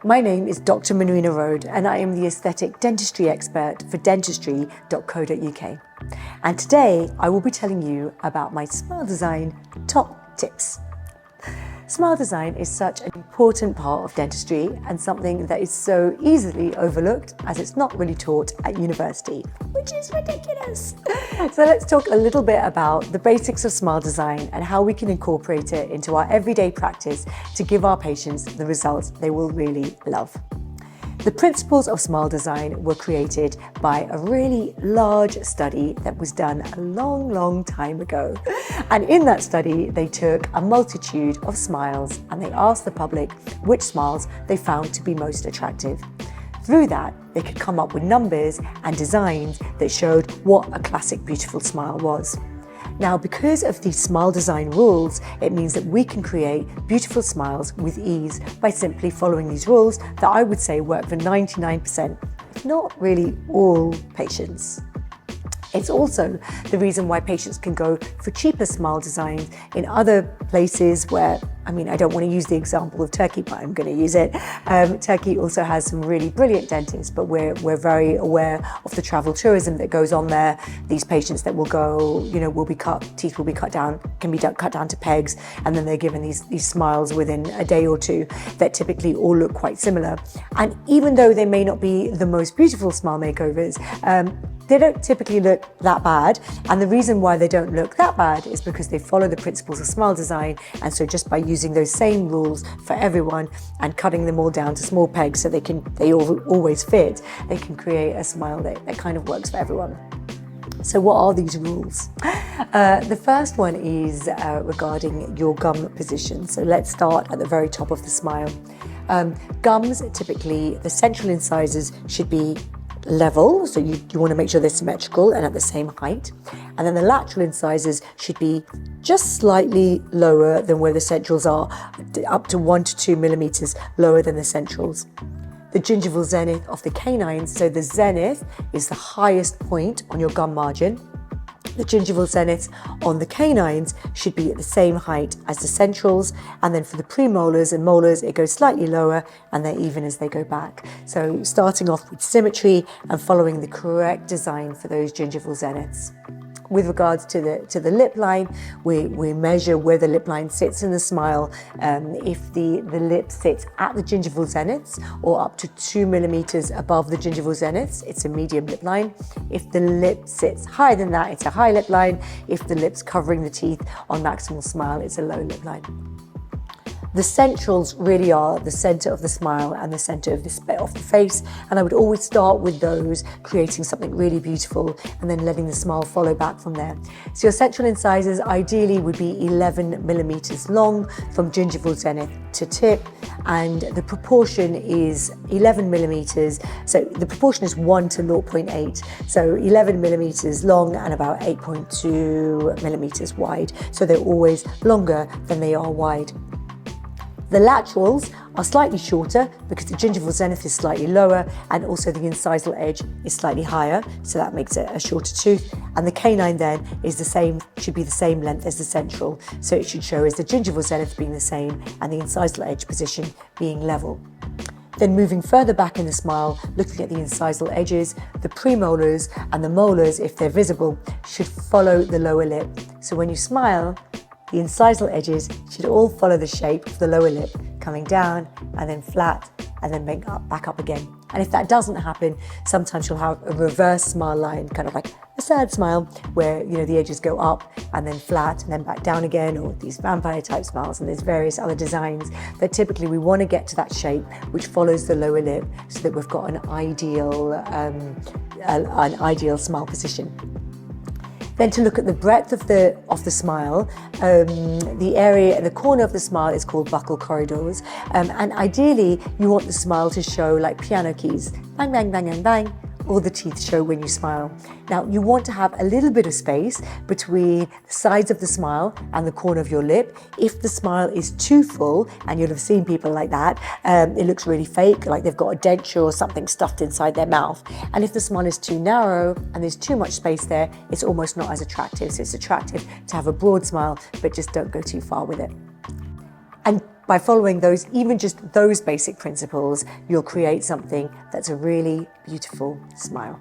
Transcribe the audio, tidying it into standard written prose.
My name is Dr. Manrina Rhode and I am the aesthetic dentistry expert for dentistry.co.uk. And today I will be telling you about my smile design top tips. Smile design is such an important part of dentistry and something that is so easily overlooked as it's not really taught at university, which is ridiculous. So let's talk a little bit about the basics of smile design and how we can incorporate it into our everyday practice to give our patients the results they will really love. The principles of smile design were created by a really large study that was done a long time ago. And in that study, they took a multitude of smiles and they asked the public which smiles they found to be most attractive. Through that, they could come up with numbers and designs that showed what a classic beautiful smile was. Now, because of these smile design rules, it means that we can create beautiful smiles with ease by simply following these rules that I would say work for 99%, if not really all patients. It's also the reason why patients can go for cheaper smile designs in other places where, I don't want to use the example of Turkey, but I'm going to use it. Turkey also has some really brilliant dentists, but we're very aware of the travel tourism that goes on there. These patients that will go, teeth will be cut down, can be cut down to pegs, and then they're given these smiles within a day or two that typically all look quite similar. And even though they may not be the most beautiful smile makeovers, they don't typically look that bad, and the reason why they don't look that bad is because they follow the principles of smile design, and so just by using those same rules for everyone and cutting them all down to small pegs so they always fit, they can create a smile that kind of works for everyone. So what are these rules? The first one is regarding your gum position. So let's start at the very top of the smile. Gums, typically the central incisors should be level, so you want to make sure they're symmetrical and at the same height. And then the lateral incisors should be just slightly lower than where the centrals are, up to 1 to 2 millimeters lower than the centrals. The gingival zenith of the canines, so the zenith is the highest point on your gum margin. The gingival zeniths on the canines should be at the same height as the centrals, and then for the premolars and molars it goes slightly lower and they're even as they go back. So starting off with symmetry and following the correct design for those gingival zeniths. With regards to the lip line, we measure where the lip line sits in the smile. If the lip sits at the gingival zeniths or up to 2 millimeters above the gingival zeniths, it's a medium lip line. If the lip sits higher than that, it's a high lip line. If the lip's covering the teeth on maximal smile, it's a low lip line. The centrals really are the center of the smile and the center of the face, and I would always start with those, creating something really beautiful and then letting the smile follow back from there. So your central incisors ideally would be 11 millimeters long from gingival zenith to tip, and the proportion is 11 millimeters. So the proportion is 1 to 0.8. So 11 millimeters long and about 8.2 millimeters wide. So they're always longer than they are wide. The laterals are slightly shorter because the gingival zenith is slightly lower, and also the incisal edge is slightly higher, so that makes it a shorter tooth. And the canine then is should be the same length as the central, so it should show as the gingival zenith being the same and the incisal edge position being level. Then moving further back in the smile, looking at the incisal edges, the premolars and the molars, if they're visible, should follow the lower lip. So when you smile, the incisal edges should all follow the shape of the lower lip, coming down and then flat and then back up again. And if that doesn't happen, sometimes you'll have a reverse smile line, kind of like a sad smile, where the edges go up and then flat and then back down again, or these vampire type smiles. And there's various other designs, but typically we want to get to that shape which follows the lower lip so that we've got an ideal smile position. Then to look at the breadth of the smile, the corner of the smile is called buccal corridors, and ideally you want the smile to show like piano keys, bang, bang, bang, and bang, all the teeth show when you smile. Now you want to have a little bit of space between the sides of the smile and the corner of your lip. If the smile is too full, and you'll have seen people like that, it looks really fake, like they've got a denture or something stuffed inside their mouth. And if the smile is too narrow and there's too much space there, it's almost not as attractive. So it's attractive to have a broad smile, but just don't go too far with it. And by following those, even just those basic principles, you'll create something that's a really beautiful smile.